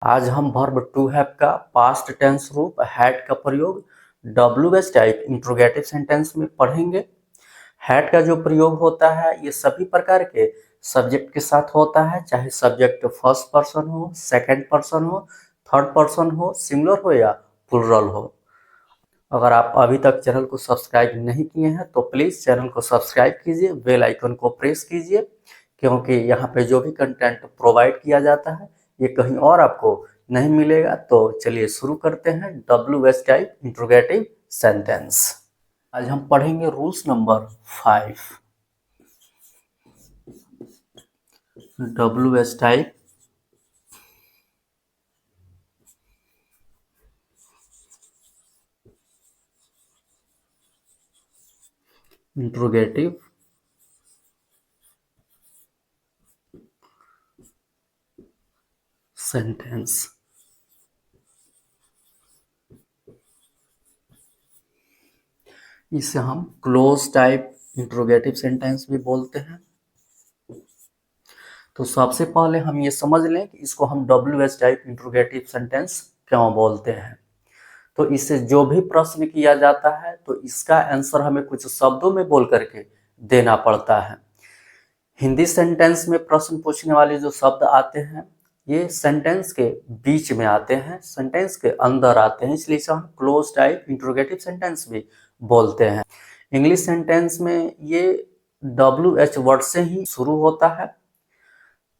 आज हम verb to have का पास्ट टेंस रूप हैड का प्रयोग डब्ल्यूएस टाइप इंट्रोगेटिव सेंटेंस में पढ़ेंगे। हैड का जो प्रयोग होता है ये सभी प्रकार के सब्जेक्ट के साथ होता है, चाहे सब्जेक्ट फर्स्ट पर्सन हो, सेकंड पर्सन हो, थर्ड पर्सन हो, सिंगुलर हो या प्लुरल हो। अगर आप अभी तक चैनल को सब्सक्राइब नहीं किए हैं तो प्लीज़ चैनल को सब्सक्राइब कीजिए, बेल आइकन को प्रेस कीजिए, क्योंकि यहाँ पे जो भी कंटेंट प्रोवाइड किया जाता है ये कहीं और आपको नहीं मिलेगा। तो चलिए शुरू करते हैं डब्ल्यूएस टाइप इंट्रोगेटिव सेंटेंस। आज हम पढ़ेंगे rules number 5 WS type interrogative sentence. इसे हम क्लोज टाइप इंट्रोगेटिव सेंटेंस भी बोलते हैं। तो सबसे पहले हम ये समझ लें कि इसको हम डब्ल्यूएस टाइप इंट्रोगेटिव सेंटेंस क्यों बोलते हैं। तो इससे जो भी प्रश्न किया जाता है तो इसका आंसर हमें कुछ शब्दों में बोल करके देना पड़ता है। हिंदी सेंटेंस में प्रश्न पूछने वाले जो शब्द आते हैं ये सेंटेंस के बीच में आते हैं, सेंटेंस के अंदर आते हैं, इसलिए इसे हम क्लोज टाइप इंट्रोगेटिव सेंटेंस भी बोलते हैं। इंग्लिश सेंटेंस में ये WH वर्ड से ही शुरू होता है।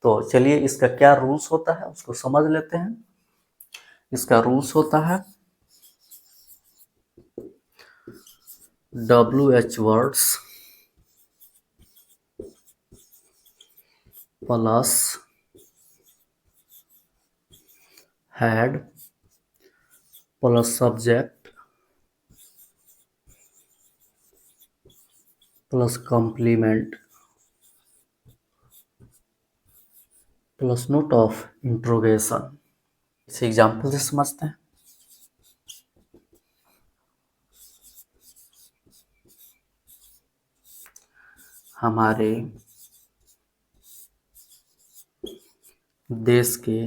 तो चलिए इसका क्या रूल्स होता है उसको समझ लेते हैं। इसका रूल्स होता है WH words plus had plus subject plus complement plus note of interrogation. इसे एग्जाम्पल से समझते हैं। हमारे देश के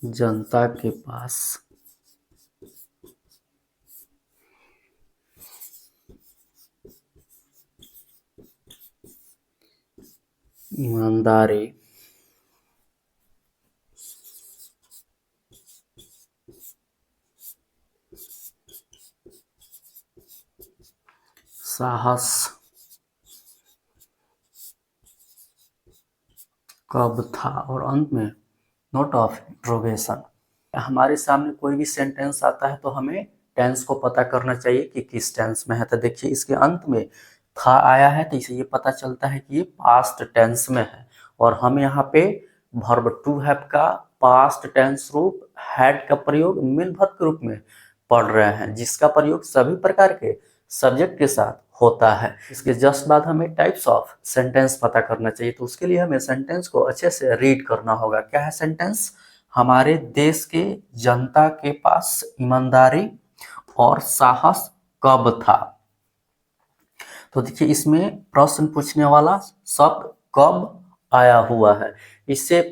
जनता के पास ईमानदारी, साहस कब था और अंत में नोट ऑफ इंट्रोगेशन। हमारे सामने कोई भी सेंटेंस आता है तो हमें टेंस को पता करना चाहिए कि किस टेंस में है। तो देखिए इसके अंत में था आया है तो इसे ये पता चलता है कि ये पास्ट टेंस में है। और हम यहाँ पे वर्ब टू हैव का पास्ट टेंस रूप हैड का प्रयोग मेन वर्ब के रूप में पढ़ रहे हैं, जिसका प्रयोग सभी प्रकार के सब्जेक्ट के साथ होता है। इसके जस्ट बाद हमें टाइप्स ऑफ सेंटेंस पता करना चाहिए। तो उसके लिए हमें सेंटेंस को अच्छे से रीड करना होगा। क्या है सेंटेंस? हमारे देश के जनता के पास ईमानदारी और साहस कब था। तो देखिए इसमें प्रश्न पूछने वाला शब्द कब आया हुआ है। इससे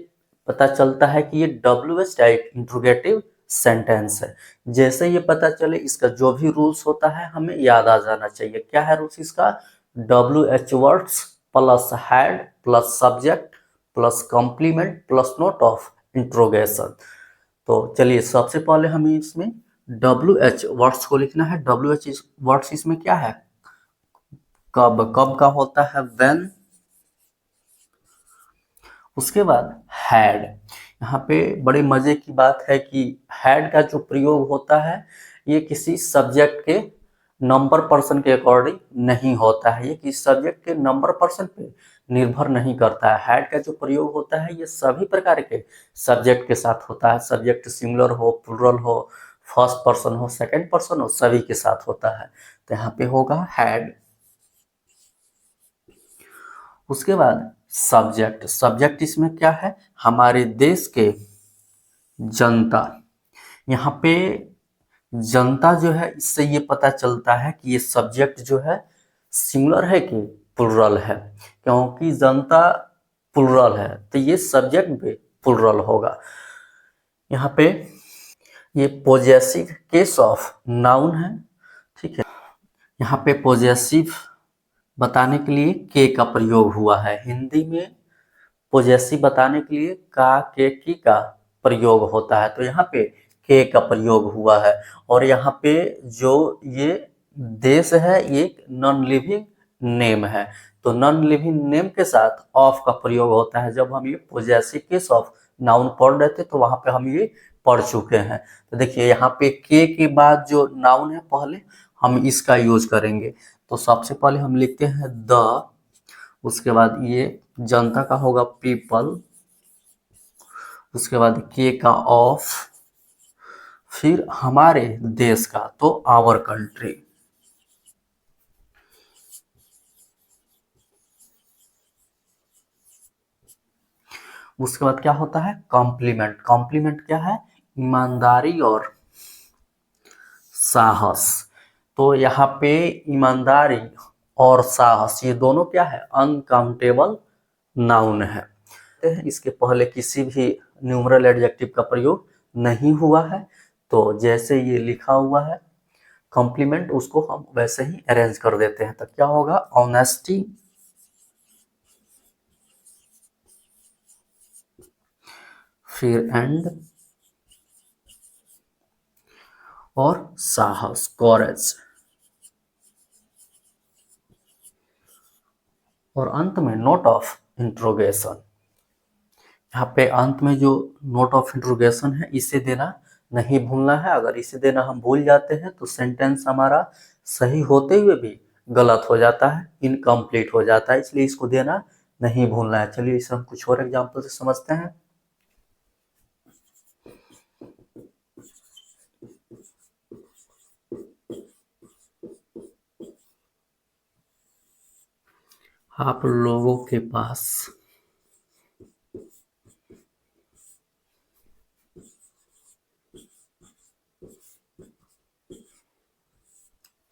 पता चलता है कि ये WH टाइप इंट्रोगेटिव सेंटेंस है। जैसे ये पता चले इसका जो भी रूल्स होता है हमें याद आ जाना चाहिए। क्या है रूल्स इसका? WH words plus had plus subject plus complement plus note of interrogation. तो चलिए सबसे पहले हमें इसमें WH वर्ड्स को लिखना है। WH वर्ड्स इसमें क्या है? कब, कब का होता है व्हेन। उसके बाद हैड। यहाँ पे बड़े मजे की बात है कि हैड का जो प्रयोग होता है ये किसी सब्जेक्ट के नंबर पर्सन के अकॉर्डिंग नहीं होता है, ये किसी सब्जेक्ट के नंबर पर्सन पे निर्भर नहीं करता है। हैड का जो प्रयोग होता है ये सभी प्रकार के सब्जेक्ट के साथ होता है। सब्जेक्ट सिंगुलर हो, प्लुरल हो, फर्स्ट पर्सन हो, सेकंड पर्सन हो, सभी के साथ होता है। तो यहाँ पे होगा हैड। उसके बाद सब्जेक्ट। सब्जेक्ट इसमें क्या है? हमारे देश के जनता। यहाँ पे जनता जो है इससे ये पता चलता है कि ये सब्जेक्ट जो है सिंगुलर है कि प्लुरल है, क्योंकि जनता प्लुरल है, तो ये सब्जेक्ट भी प्लुरल होगा। यहाँ पे ये पॉजेसिव केस ऑफ नाउन है, ठीक है। यहाँ पे पॉजेसिव बताने के लिए के का प्रयोग हुआ है। हिंदी में पॉजेसिव बताने के लिए का, के, की का प्रयोग होता है, तो यहाँ पे के का प्रयोग हुआ है। और यहाँ पे जो ये देश है ये एक नॉन लिविंग नेम है, तो नॉन लिविंग नेम के साथ ऑफ का प्रयोग होता है। जब हम ये पॉजेसिव केस ऑफ नाउन पढ़ रहे थे तो वहां पे हम ये पढ़ चुके हैं। तो देखिए यहाँ पे के बाद जो नाउन है पहले हम इसका यूज करेंगे। तो सबसे पहले हम लिखते हैं द, उसके बाद ये जनता का होगा पीपल, उसके बाद के का ऑफ, फिर हमारे देश का तो आवर कंट्री। उसके बाद क्या होता है कॉम्प्लीमेंट। कॉम्प्लीमेंट क्या है, ईमानदारी और साहस। तो यहाँ पे ईमानदारी और साहस ये दोनों क्या है, अनकाउंटेबल नाउन है। इसके पहले किसी भी न्यूमरल एडजेक्टिव का प्रयोग नहीं हुआ है, तो जैसे ये लिखा हुआ है कॉम्प्लीमेंट उसको हम वैसे ही अरेंज कर देते हैं। तो क्या होगा, ऑनेस्टी, फिर एंड और साहस, कॉरेज, और अंत में नोट ऑफ इंट्रोगेशन। यहाँ पे अंत में जो नोट ऑफ इंट्रोगेशन है इसे देना नहीं भूलना है। अगर इसे देना हम भूल जाते हैं तो सेंटेंस हमारा सही होते हुए भी गलत हो जाता है, इनकम्प्लीट हो जाता है, इसलिए इसको देना नहीं भूलना है। चलिए इसे हम कुछ और एग्जाम्पल से समझते हैं। आप लोगों के पास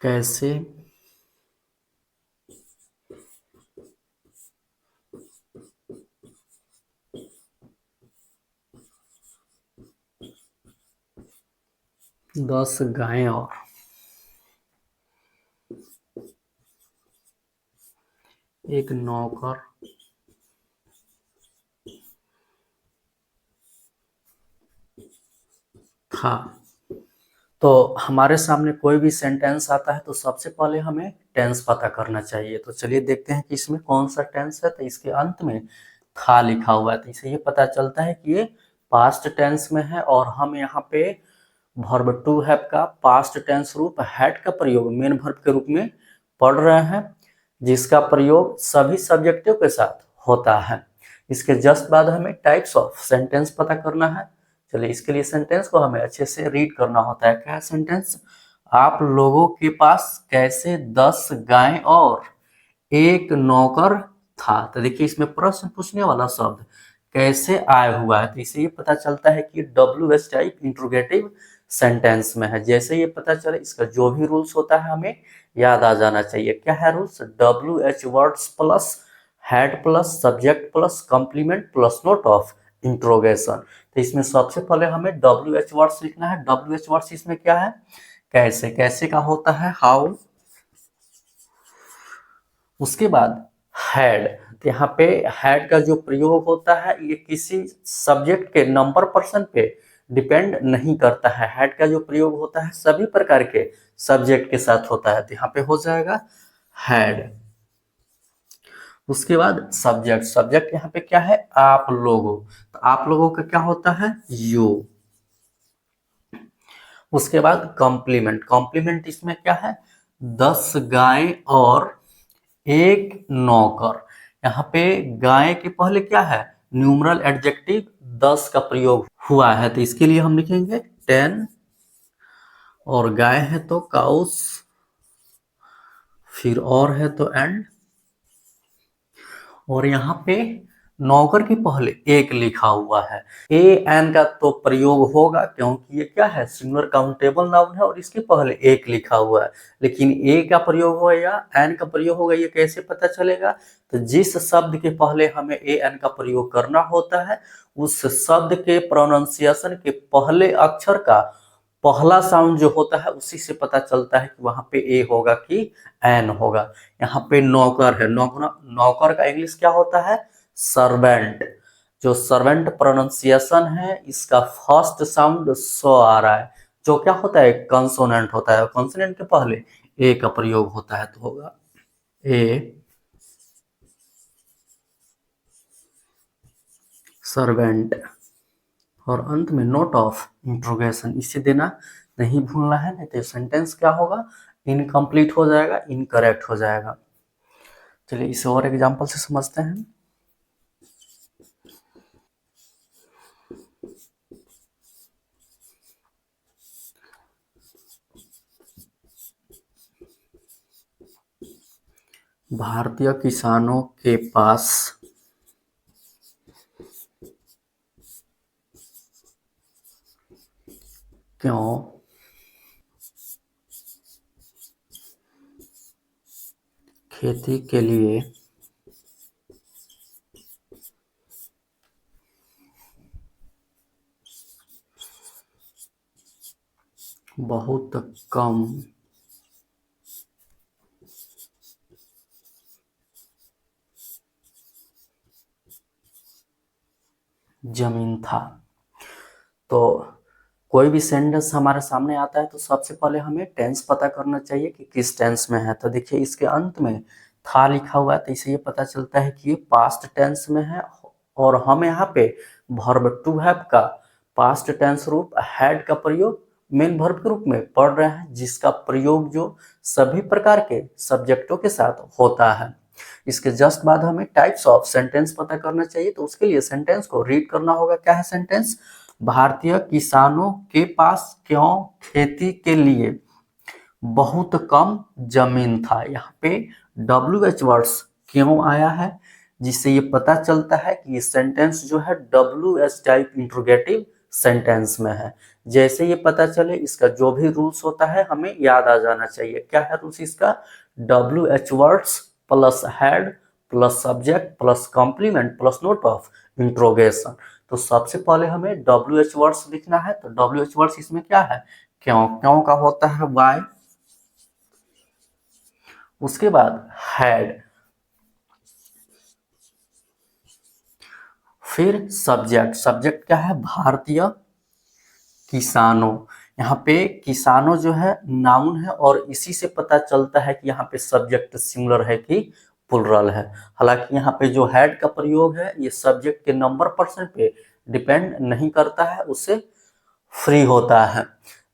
कैसे 10 गायें और एक नौकर था। तो हमारे सामने कोई भी सेंटेंस आता है तो सबसे पहले हमें टेंस पता करना चाहिए। तो चलिए देखते हैं कि इसमें कौन सा टेंस है। तो इसके अंत में था लिखा हुआ है, तो इससे ये पता चलता है कि ये पास्ट टेंस में है। और हम यहाँ पे वर्ब टू हैव का पास्ट टेंस रूप हैड का प्रयोग मेन वर्ब के रूप में पढ़ रहे हैं, जिसका प्रयोग सभी सब्जेक्टिव के साथ होता है। इसके जस्ट बाद हमें टाइप्स ऑफ सेंटेंस पता करना है। चलिए इसके लिए सेंटेंस को हमें अच्छे से रीड करना होता है। क्या है सेंटेंस, आप लोगों के पास कैसे 10 गायें और एक नौकर था। तो देखिए इसमें प्रश्न पूछने वाला शब्द कैसे आया हुआ है, तो इससे ये पता चलता है कि WH टाइप इंट्रोगेटिव सेंटेंस में है। जैसे ये पता चले इसका जो भी रूल्स होता है हमें याद आ जाना चाहिए। क्या है rules, WH words plus head plus subject plus complement plus note of interrogation. तो इसमें सबसे पहले हमें WH वर्ड्स लिखना है। WH वर्ड्स इसमें क्या है, कैसे, कैसे का होता है हाउ। उसके बाद हैड, तो यहाँ पे हैड का जो प्रयोग होता है ये किसी सब्जेक्ट के नंबर पर्सन पे डिपेंड नहीं करता है। हैड का जो प्रयोग होता है सभी प्रकार के सब्जेक्ट के साथ होता है, तो यहाँ पे हो जाएगा हैड। उसके बाद सब्जेक्ट, सब्जेक्ट यहाँ पे क्या है, आप लोगों, तो आप लोगों का क्या होता है यू। उसके बाद कॉम्प्लीमेंट, कॉम्प्लीमेंट इसमें क्या है 10 गाय और एक नौकर। यहाँ पे गाय के पहले क्या है न्यूमरल एडजेक्टिव 10 का प्रयोग हुआ है, तो इसके लिए हम लिखेंगे 10, और गाय है तो काउस, फिर और है तो एंड, और यहाँ पे नौकर के पहले एक लिखा हुआ है। ए एन का तो प्रयोग होगा क्योंकि ये क्या है, सिंगुलर काउंटेबल नाउन है और इसके पहले एक लिखा हुआ है। लेकिन ए का प्रयोग होगा या एन का प्रयोग होगा, ये कैसे पता चलेगा? तो जिस शब्द के पहले हमें ए एन का प्रयोग करना होता है, उस शब्द के प्रोनाउंसिएशन के पहले अक्षर का पहला साउंड जो होता है उसी से पता चलता है कि वहां पे ए होगा कि एन होगा। यहाँ पे नौकर है, नौकर का इंग्लिश क्या होता है? सर्वेंट। जो सर्वेंट प्रोनाउंसिएशन है, इसका फर्स्ट साउंड स आ रहा है, जो क्या होता है? कंसोनेंट होता है। कंसोनेंट के पहले ए का प्रयोग होता है, तो होगा ए सर्वेंट। और अंत में नोट ऑफ इंट्रोगेशन इसे देना नहीं भूलना है, नहीं तो सेंटेंस क्या होगा? इनकम्प्लीट हो जाएगा, इनकरेक्ट हो जाएगा। चलिए इसे और एग्जांपल से समझते हैं। भारतीय किसानों के पास क्यों खेती के लिए बहुत कम जमीन था? तो कोई भी सेंटेंस हमारे सामने आता है तो सबसे पहले हमें टेंस पता करना चाहिए कि किस टेंस में है। तो देखिए इसके अंत में था लिखा हुआ है, तो इससे ये पता चलता है कि ये पास्ट टेंस में है। और हम यहाँ पे वर्ब टू हैव का पास्ट टेंस रूप हैड का प्रयोग मेन वर्ब के रूप में पढ़ रहे हैं, जिसका प्रयोग जो सभी प्रकार के सब्जेक्टों के साथ होता है। इसके जस्ट बाद हमें टाइप्स ऑफ सेंटेंस पता करना चाहिए, तो उसके लिए सेंटेंस को रीड करना होगा। क्या है सेंटेंस? भारतीय किसानों के पास क्यों खेती के लिए बहुत कम जमीन था? यहाँ पे WH वर्ड्स क्यों आया है, जिससे ये पता चलता है कि ये सेंटेंस जो है WH टाइप इंट्रोगेटिव सेंटेंस में है। जैसे ये पता चले, इसका जो भी रूल्स होता है हमें याद आ जाना चाहिए। क्या है रूल्स इसका? WH words plus had plus subject plus complement plus note of interrogation. तो सबसे पहले हमें WH वर्ड्स लिखना है। तो WH वर्ड्स इसमें क्या है? क्यों। क्यों का होता है वाई, उसके बाद हैड, फिर सब्जेक्ट। सब्जेक्ट क्या है? भारतीय किसानों। यहाँ पे किसानों जो है नाउन है और इसी से पता चलता है कि यहाँ पे सब्जेक्ट सिंगुलर है कि प्लुरल है। हालांकि यहाँ पे जो हैड का प्रयोग है ये सब्जेक्ट के नंबर पर्सन पे डिपेंड नहीं करता है, उससे फ्री होता है।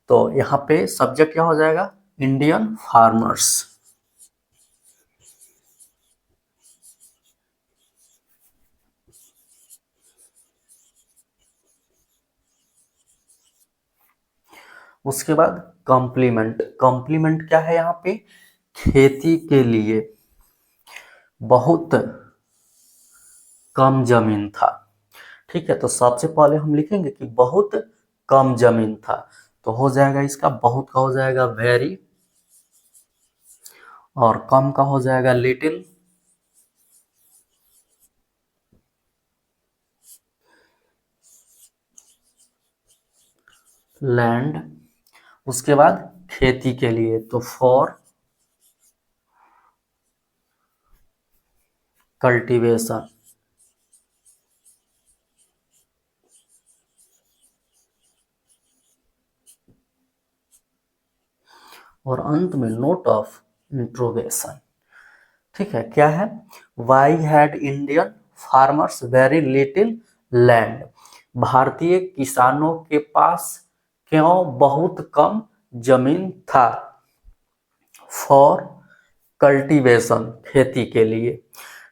तो यहाँ पे सब्जेक्ट क्या हो जाएगा? Indian farmers. उसके बाद कॉम्प्लीमेंट। कॉम्प्लीमेंट क्या है? यहाँ पे खेती के लिए बहुत कम जमीन था। ठीक है, तो सबसे पहले हम लिखेंगे कि बहुत कम जमीन था, तो हो जाएगा इसका बहुत का हो जाएगा वेरी, और कम का हो जाएगा लिटिल, लैंड। उसके बाद खेती के लिए तो फॉर कल्टीवेशन, और अंत में नोट ऑफ इंट्रोगेशन। ठीक है, क्या है? Why had Indian farmers very little land. भारतीय किसानों के पास क्यों बहुत कम जमीन था? फॉर कल्टीवेशन, खेती के लिए।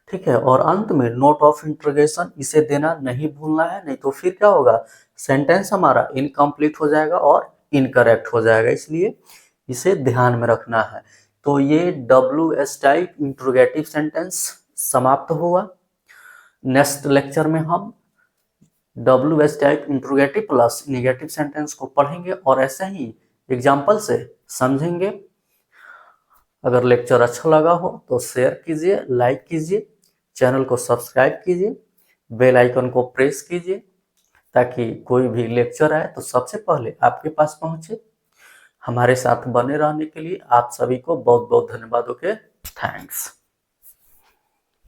ठीक है, और अंत में नोट ऑफ इंट्रोगेशन इसे देना नहीं भूलना है, नहीं तो फिर क्या होगा? सेंटेंस हमारा इनकम्प्लीट हो जाएगा और इनकरेक्ट हो जाएगा, इसलिए इसे ध्यान में रखना है। तो ये WH टाइप इंट्रोगेटिव सेंटेंस समाप्त हुआ। नेक्स्ट लेक्चर में हम WH type interrogative plus negative sentence को पढ़ेंगे और ऐसे ही एग्जाम्पल से समझेंगे। अगर लेक्चर अच्छा लगा हो तो शेयर कीजिए, लाइक कीजिए, चैनल को सब्सक्राइब कीजिए, बेल आइकन को प्रेस कीजिए ताकि कोई भी लेक्चर आए तो सबसे पहले आपके पास पहुंचे। हमारे साथ बने रहने के लिए आप सभी को बहुत बहुत धन्यवाद। Okay, thanks.